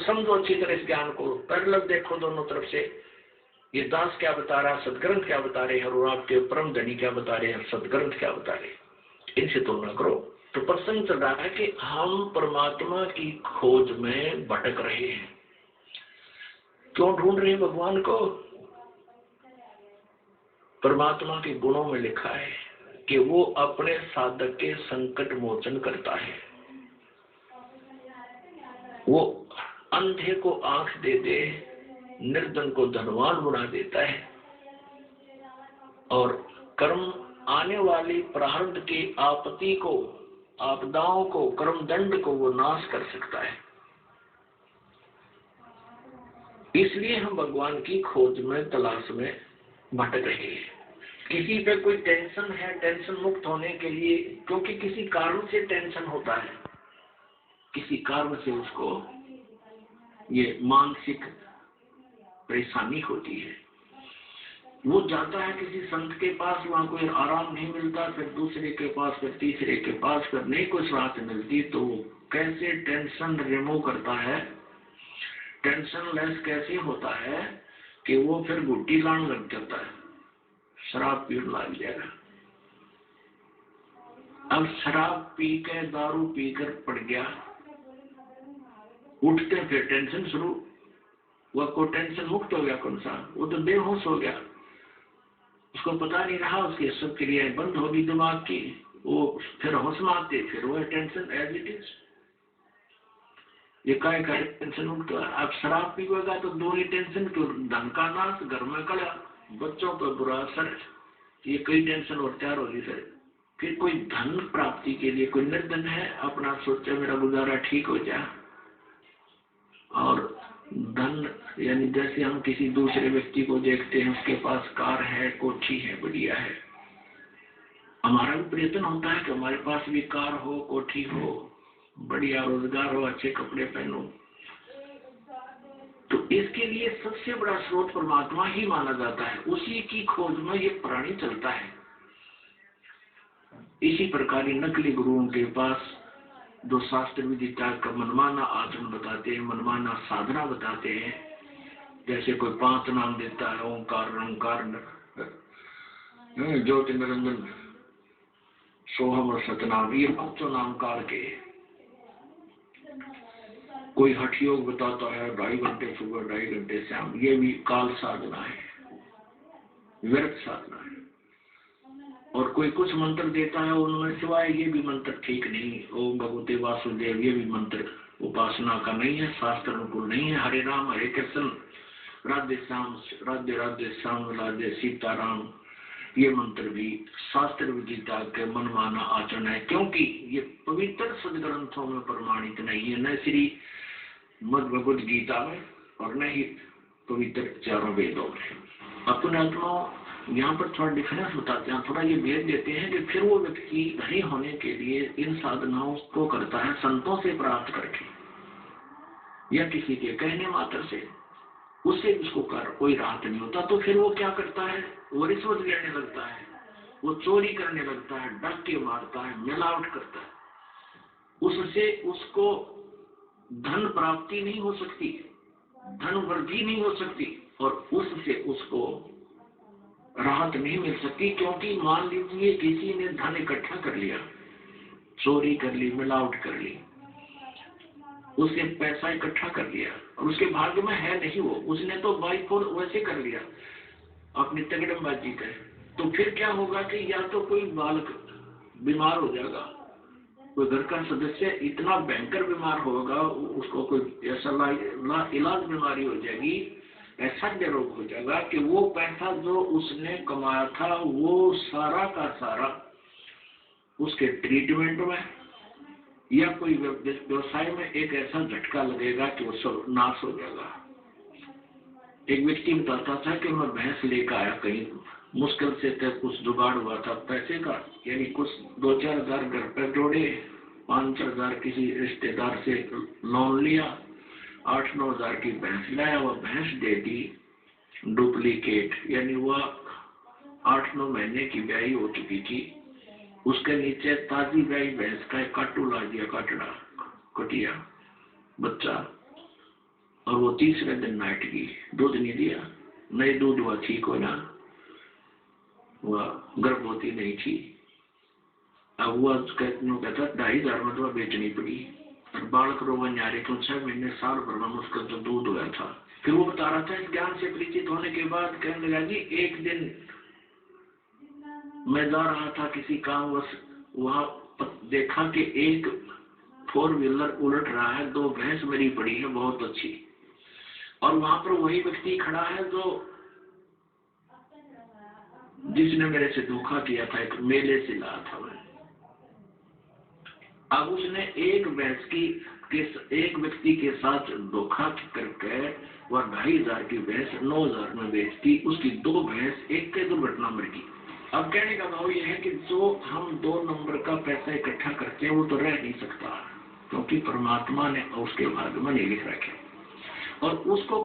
समझो अच्छी तरह इस ज्ञान को, पैरेलल देखो दोनों तरफ से। ये दास क्या बता रहा है, सदग्रंथ क्या बता रहे हैं, और आपके परम धनी क्या बता रहे हैं, सदग्रंथ क्या बता रहे हैं, इनसे तुलना करो। तो प्रसंग चल रहा है कि हम परमात्मा की खोज में भटक रहे हैं। क्यों ढूंढ रहे हैं भगवान को? परमात्मा के गुणों में लिखा है कि वो अपने साधक के संकट मोचन करता है। वो अंधे को आंख दे दे, निर्धन को धनवान बना देता है, और कर्म आने वाली प्रारब्ध की आपत्ति को, आपदाओं को, कर्म दंड को वो नाश कर सकता है। इसलिए हम भगवान की खोज में, तलाश में भटक रहे हैं। किसी पे कोई टेंशन है, टेंशन मुक्त होने के लिए, क्योंकि किसी कारण से टेंशन होता है, किसी कारण से उसको ये मानसिक परेशानी होती है। वो जाता है किसी संत के पास, वहां कोई आराम नहीं मिलता, फिर दूसरे के पास, फिर तीसरे के पास, फिर नहीं कुछ राहत मिलती, तो वो कैसे टेंशन रिमूव करता है, टेंशन लेस कैसे होता है कि वो फिर गुट्टी लाने लग जाता है, शराब पीने लग जाएगा। अब शराब पी के, दारू पीकर पड़ गया, उठते फिर टेंशन शुरू। वह को टेंशन मुक्त हो गया कौन सा? वो तो बेहोश हो गया, उसको पता नहीं रहा, उसकी सब क्रियाएं बंद होगी दिमाग की, वो फिर होश में आते, फिर वो टेंशन एज इट इज। ये काय का टेंशन मुक्त है। अब शराब पीएगा तो दो ही टेंशन, क्यों? धन का नाश, घर में कड़ा, बच्चों पर बुरा असर, ये कई टेंशन और तैयार होगी। फिर कोई धन प्राप्ति के लिए कोई निर्धन है, अपना सोचे मेरा गुजारा ठीक हो जाए, और धन यानी जैसे हम किसी दूसरे व्यक्ति को देखते हैं, उसके पास कार है, कोठी है, बढ़िया है, हमारा भी प्रयत्न होता है कि हमारे पास भी कार हो, कोठी हो, बढ़िया रोजगार हो, अच्छे कपड़े पहनो। तो इसके लिए सबसे बड़ा स्रोत परमात्मा ही माना जाता है, उसी की खोज में ये प्राणी चलता है। इसी प्रकार नकली गुरुओं के पास जो शास्त्र विधि त्याग का मनमाना आचरण बताते हैं, मनमाना साधना बताते हैं, जैसे कोई 5 नाम देता है, ओंकार, ओंकार, ज्योति निरंजन, सोहम और सतनाम, ये 5 नाम काल के। कोई हठ योग बताता है, 2.5 घंटे सुबह, 2.5 घंटे शाम, ये भी काल साधना है, व्यर्थ साधना है। और कोई कुछ मंत्र देता है, उनमें सिवाय ये भी मंत्र ठीक नहीं, ओम भगवते वासुदेव, ये भी मंत्र उपासना का नहीं है, शास्त्र अनुकूल नहीं है। हरे राम हरे कृष्ण, राधे श्याम राधे राधे श्याम राधे सीताराम, ये मंत्र भी शास्त्र विदिता के मनमाना आचरण है, क्योंकि ये पवित्र सदग्रंथों में प्रमाणित नहीं है, न श्री मद भगवद गीता में और न ही पवित्र 4 वेदों में। अपने आत्मा यहाँ पर थोड़ा डिफरेंस बताते हैं, थोड़ा ये भेद देते हैं कि फिर वो व्यक्ति धनी होने के लिए इन साधनाओं को करता है संतों से प्राप्त करके या किसी के कहने मात्र से, उससे उसको कोई राहत नहीं होता, तो फिर वो क्या करता है? वो रिश्वत लेने लगता है, वो चोरी करने लगता है, डाके मारता है, मिलावट करता है, उससे उसको धन प्राप्ति नहीं हो सकती, धन वृद्धि नहीं हो सकती, और उससे उसको राहत नहीं मिल सकती। क्योंकि मान लीजिए किसी ने धन इकट्ठा कर लिया, चोरी कर ली, मिलावट कर ली, उसने पैसा इकट्ठा कर लिया और उसके भाग्य में है नहीं वो, उसने तो बाई फोर वैसे कर लिया अपनी तगड़मबाजी का, तो फिर क्या होगा कि या तो कोई बालक बीमार हो जाएगा, कोई घर का सदस्य इतना भयंकर बीमार होगा, उसको कोई ऐसा इलाज बीमारी हो जाएगी, ऐसा रोग हो जाएगा कि वो पैसा जो उसने कमाया था वो सारा का सारा उसके ट्रीटमेंट में या कोई व्यवसाय में एक ऐसा झटका लगेगा कि वो सब नाश हो जाएगा। एक व्यक्ति बताता था कि मैं भैंस लेकर आया, कहीं मुश्किल से कुछ जुगाड़ हुआ था पैसे का, यानी कुछ 2-4 हजार घर पर जोड़े, 5-6 हजार किसी रिश्तेदार से लोन लिया, 8-9 हजार की भैंस लाया, वह भैंस दे दी डुप्लीकेट, यानी वह 8-9 महीने की ब्याई हो चुकी थी, उसके नीचे ताजी ब्याई भैंस का काटू ला दिया, काटड़ा कटिया बच्चा, तीसरे दिन नाइट की, दूध नहीं दिया, नहीं दूध हुआ ठीक हो ना, वह गर्भवती नहीं थी। अब वह कहता 2,500 में तो बेचनी पड़ी, और बालक रोवन जा रहे थे 6 महीने साल भर में उसका जो दूध हुआ था। फिर वो बता रहा था इस ज्ञान से परिचित होने के बाद कहने लगा जी एक दिन मैं जा रहा था किसी कामवश, वहां देखा कि एक 4 व्हीलर उलट रहा है, 2 भैंस मेरी पड़ी है बहुत अच्छी, और वहां पर वही व्यक्ति खड़ा है जो जिसने मेरे से धोखा किया था, एक मेले से लाया था वह। अब उसने एक भैंस की एक व्यक्ति के साथ धोखा करके वह 2,500 की भैंस 9,000 में बेचती, उसकी 2 भैंस एक के दुर्घटना मर गई। अब कहने का भाव यह है कि जो हम 2 नंबर का पैसा इकट्ठा करते हैं वो तो रह नहीं सकता, क्योंकि परमात्मा ने उसके भाग्य में नहीं लिख रखे, और उसको